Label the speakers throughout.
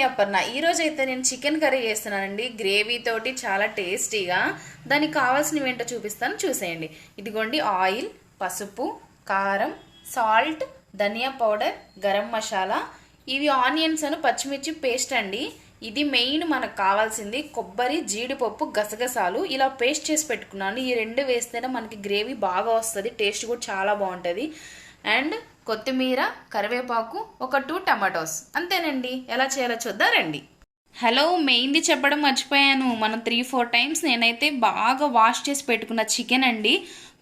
Speaker 1: అపర్ణ. ఈరోజు అయితే నేను చికెన్ కర్రీ చేస్తున్నానండి. గ్రేవీ తోటి చాలా టేస్టీగా. దానికి కావాల్సినవి ఏంటో చూపిస్తాను, చూసేయండి. ఇదిగోండి ఆయిల్, పసుపు, కారం, సాల్ట్, ధనియా పౌడర్, గరం మసాలా, ఇవి ఆనియన్స్ అను పచ్చిమిర్చి పేస్ట్ అండి. ఇది మెయిన్ మనకు కావాల్సింది. కొబ్బరి, జీడిపప్పు, గసగసాలు ఇలా పేస్ట్ చేసి పెట్టుకున్నాను. ఈ రెండు వేస్తేనే మనకి గ్రేవీ బాగా వస్తుంది, టేస్ట్ కూడా చాలా బాగుంటుంది. అండ్ కొత్తిమీర, కరివేపాకు, ఒక 2 టమాటోస్, అంతేనండి. ఎలా చేయాలో చూద్దాం రండి. హలో, మెయిన్ది చెప్పడం మర్చిపోయాను. మనం 3-4 టైమ్స్ నేనైతే బాగా వాష్ చేసి పెట్టుకున్న చికెన్ అండి.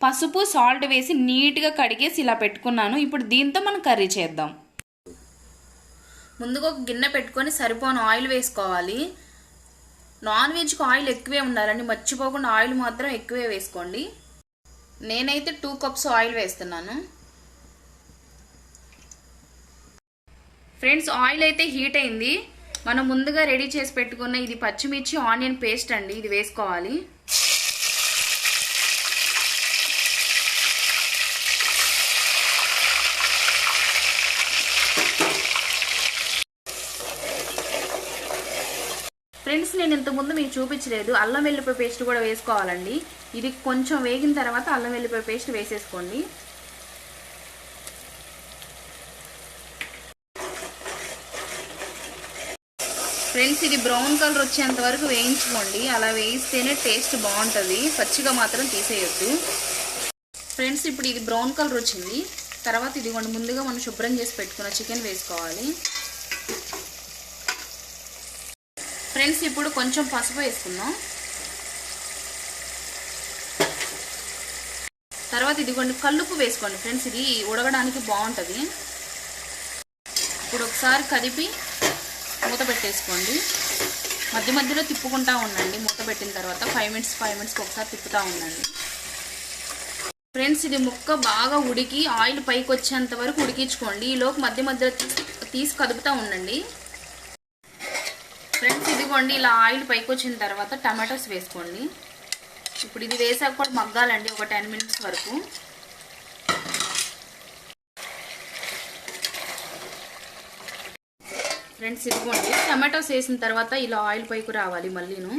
Speaker 1: పసుపు, సాల్ట్ వేసి నీట్గా కడిగేసి ఇలా పెట్టుకున్నాను. ఇప్పుడు దీంతో మనం కర్రీ చేద్దాం. ముందుగా ఒక గిన్నె పెట్టుకొని సరిపోను ఆయిల్ వేసుకోవాలి. నాన్ వెజ్కి ఆయిల్ ఎక్కువే ఉండాలండి, మర్చిపోకుండా ఆయిల్ మాత్రం ఎక్కువే వేసుకోండి. నేనైతే 2 కప్స్ ఆయిల్ వేస్తున్నాను. ఫ్రెండ్స్, ఆయిల్ అయితే హీట్ అయింది. మనం ముందుగా రెడీ చేసి పెట్టుకున్న ఇది పచ్చిమిర్చి ఆనియన్ పేస్ట్ అండి, ఇది వేసుకోవాలి. ఫ్రెండ్స్, నేను ఇంతకుముందు మీకు చూపించలేదు, అల్లం వెల్లిపాయ పేస్ట్ కూడా వేసుకోవాలండి. ఇది కొంచెం వేగిన తర్వాత అల్లం వెల్లిపాయ పేస్ట్ వేసేసుకోండి. ఫ్రెండ్స్, ఇది బ్రౌన్ కలర్ వచ్చేంత వరకు వేయించుకోండి. అలా వేయిస్తేనే టేస్ట్ బాగుంటుంది, పచ్చిగా మాత్రం తీసేయొద్దు. ఫ్రెండ్స్, ఇప్పుడు ఇది బ్రౌన్ కలర్ వచ్చింది. తర్వాత ఇదిగోండి, ముందుగా మనం శుభ్రం చేసి పెట్టుకున్న చికెన్ వేసుకోవాలి. ఫ్రెండ్స్, ఇప్పుడు కొంచెం పసుపు వేసుకుందాం. తర్వాత ఇదిగోండి, కల్లుప్పు వేసుకోండి. ఫ్రెండ్స్, ఇది ఉడకడానికి బాగుంటుంది. ఇప్పుడు ఒకసారి కదిపి మూత పెట్టేసుకోండి. మధ్య మధ్యలో తిప్పుకుంటా ఉండండి. మూత పెట్టిన తర్వాత 5 మినిట్స్కి ఒకసారి తిప్పుతూ ఉండండి. ఫ్రెండ్స్, ఇది ముక్క బాగా ఉడికి ఆయిల్ పైకి వచ్చేంత వరకు ఉడికించుకోండి. ఈలోపు మధ్య మధ్యలో తీసి కదుపుతూ ఉండండి. ఫ్రెండ్స్, ఇదిగోండి, ఇలా ఆయిల్ పైకి వచ్చిన తర్వాత టమాటోస్ వేసుకోండి. ఇప్పుడు ఇది వేసాక కూడా మగ్గాలండి ఒక 10 మినిట్స్ వరకు. ఫ్రెండ్స్, ఇదిగోండి, టమాటోస్ వేసిన తర్వాత ఇలా ఆయిల్ పైకి రావాలి మళ్ళీను.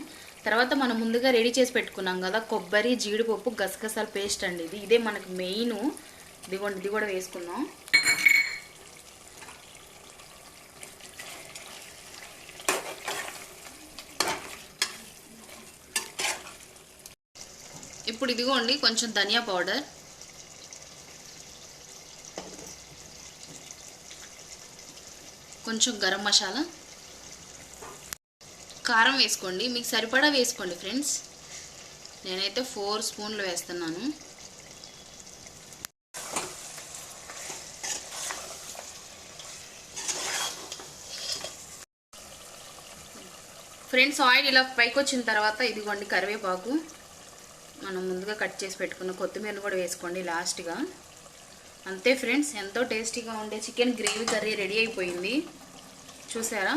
Speaker 1: తర్వాత మనం ముందుగా రెడీ చేసి పెట్టుకున్నాం కదా కొబ్బరి, జీడిపప్పు, గసగసాల పేస్ట్ అండి, ఇదే మనకు మెయిన్. ఇదిగోండి, ఇది కూడా వేసుకుందాం. ఇప్పుడు ఇదిగోండి, కొంచెం ధనియా పౌడర్, కొంచెం గరం మసాలా, కారం వేసుకోండి. మీకు సరిపడా వేసుకోండి ఫ్రెండ్స్. నేనైతే 4 స్పూన్లు వేస్తున్నాను. ఫ్రెండ్స్, ఆయిల్ ఇలా పైకి వచ్చిన తర్వాత ఇదిగోండి కరివేపాకు, మనం ముందుగా కట్ చేసి పెట్టుకున్న కొత్తిమీరను కూడా వేసుకోండి లాస్ట్గా. అంతే ఫ్రెండ్స్, ఎంతో టేస్టీగా ఉండే చికెన్ గ్రేవీ కర్రీ రెడీ అయిపోయింది. చూసారా?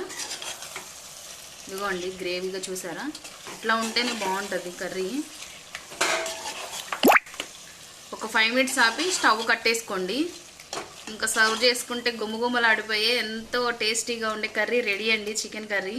Speaker 1: ఇదిగోండి, గ్రేవీగా చూసారా? ఇట్లా ఉంటేనే బాగుంటుంది కర్రీ. ఒక 5 మినిట్స్ ఆపి స్టవ్ కట్టేసుకోండి. ఇంకా సర్వ్ చేసుకుంటే గుమ్మగుమ్మలాడిపోయే ఎంతో టేస్టీగా ఉండే కర్రీ రెడీ అండి, చికెన్ కర్రీ.